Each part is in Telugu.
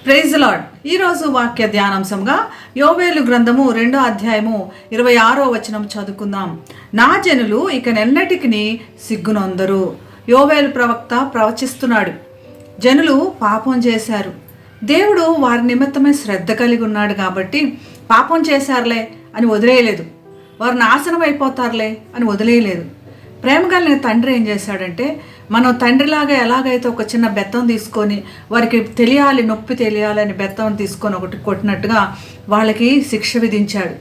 Praise the lord. ఈరోజు వాక్య ధ్యానాంశంగా యోవేలు గ్రంథము 2వ అధ్యాయము 26వ వచనం చదువుకుందాం. నా జనులు ఇక నెన్నటికి సిగ్గునొందరు. యోవేలు ప్రవక్త ప్రవచిస్తున్నాడు. జనులు పాపం చేశారు, దేవుడు వారి నిమిత్తమే శ్రద్ధ కలిగి ఉన్నాడు కాబట్టి పాపం చేశారులే అని వదిలేయలేదు, వారు నాశనం అయిపోతారులే అని వదిలేయలేదు. ప్రేమ కలిగిన తండ్రి ఏం చేశాడంటే, మనం తండ్రిలాగా ఎలాగైతే ఒక చిన్న బెత్తం తీసుకొని వారికి తెలియాలి, నొప్పి తెలియాలి అని బెత్తం తీసుకొని ఒకటి కొట్టినట్టుగా వాళ్ళకి శిక్ష విధించాడు.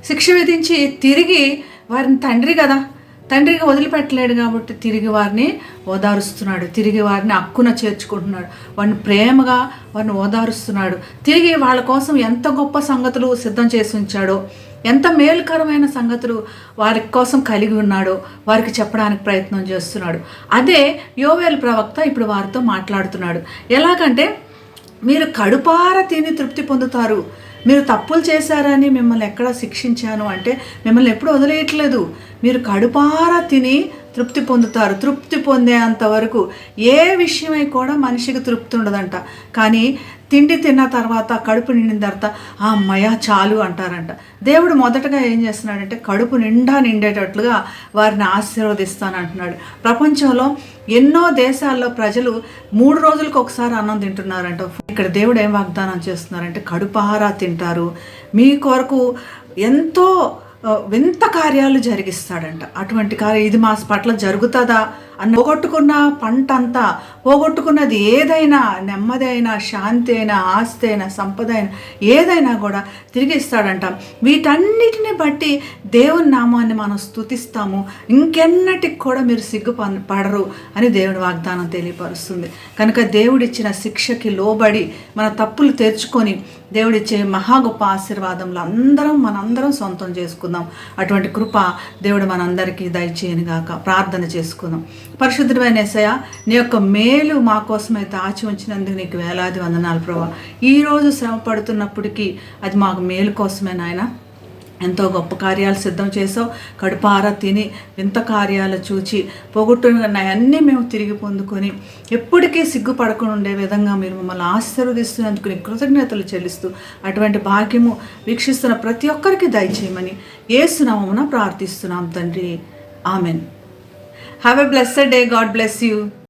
శిక్ష విధించి తిరిగి వారిని తండ్రి కదా, తండ్రిగా వదిలిపెట్టలేడు కాబట్టి తిరిగి వారిని ఓదారుస్తున్నాడు, తిరిగి వారిని హక్కున చేర్చుకుంటున్నాడు, వారిని ప్రేమగా వారిని ఓదారుస్తున్నాడు. తిరిగి వాళ్ళ కోసం ఎంత గొప్ప సంగతులు సిద్ధం చేసి ఉంచాడో, ఎంత మేలుకరమైన సంగతులు వారి కోసం కలిగి ఉన్నాడో వారికి చెప్పడానికి ప్రయత్నం చేస్తున్నాడు. అదే యోవేలు ప్రవక్త ఇప్పుడు వారితో మాట్లాడుతున్నాడు. ఎలాగంటే, మీరు కడుపార తిని తృప్తి పొందుతారు. మీరు తప్పులు చేశారని మిమ్మల్ని ఎక్కడ శిక్షించాను అంటే మిమ్మల్ని ఎప్పుడు వదిలేయట్లేదు. మీరు కడుపారా తిని తృప్తి పొందుతారు. తృప్తి పొందేంత వరకు ఏ విషయమై కూడా మనిషికి తృప్తి ఉండదంట. కానీ తిండి తిన్న తర్వాత, కడుపు నిండిన తర్వాత అమ్మయ్య చాలు అంటారంట. దేవుడు మొదటగా ఏం చేస్తున్నాడంటే, కడుపు నిండా నిండేటట్లుగా వారిని ఆశీర్వదిస్తానంటున్నాడు. ప్రపంచంలో ఎన్నో దేశాల్లో ప్రజలు 3 రోజులకు ఒకసారి అన్నం తింటున్నారంట. ఇక్కడ దేవుడు ఏం వాగ్దానం చేస్తున్నారంటే, కడుపారా తింటారు, మీ కొరకు ఎంతో వింత కార్యాలు జరిగిస్తాడంట. అటువంటి కార్యం ఇది మా పట్ల జరుగుతుందా అని పోగొట్టుకున్న పంట అంతా, పోగొట్టుకున్నది ఏదైనా, నెమ్మది అయినా, శాంతి అయినా, ఆస్తి అయినా, సంపద అయినా, ఏదైనా కూడా తిరిగి ఇస్తాడంట. వీటన్నిటిని బట్టి దేవుని నామాన్ని మనం స్తుతిస్తాము. ఇంకెన్నటికి కూడా మీరు సిగ్గుపడరు అని దేవుని వాగ్దానం తెలియపరుస్తుంది. కనుక దేవుడిచ్చిన శిక్షకి లోబడి మన తప్పులు తెరుచుకొని దేవుడిచ్చే మహా గొప్ప ఆశీర్వాదంలో మనందరం సొంతం చేసుకుందాం. అటువంటి కృప దేవుడు మనందరికీ దయచేయనుగాక. ప్రార్థన చేసుకుందాం. పరిశుద్ధమైన యేసయ్య, నీ యొక్క మేలు మా కోసమైతే ఆచి ఉంచినందుకు నీకు వేలాది వందనాలు ప్రభువా. ఈరోజు శ్రమ పడుతున్నప్పటికీ అది మాకు మేలు కోసమే నాయన. ఎంతో గొప్ప కార్యాలు సిద్ధం చేసావు. కడుపారా తిని వింత కార్యాలు చూచి పోగొట్టుకున్నాయన్నీ మేము తిరిగి పొందుకొని ఎప్పటికీ సిగ్గుపడకుండా ఉండే విధంగా మీరు మమ్మల్ని ఆశీర్వదిస్తున్నందుకు నీ కృతజ్ఞతలు చెల్లిస్తూ అటువంటి భాగ్యము వీక్షిస్తున్న ప్రతి ఒక్కరికి దయచేయమని యేసు నామమున ప్రార్థిస్తున్నాం తండ్రి. Amen. Have a blessed day. God bless you.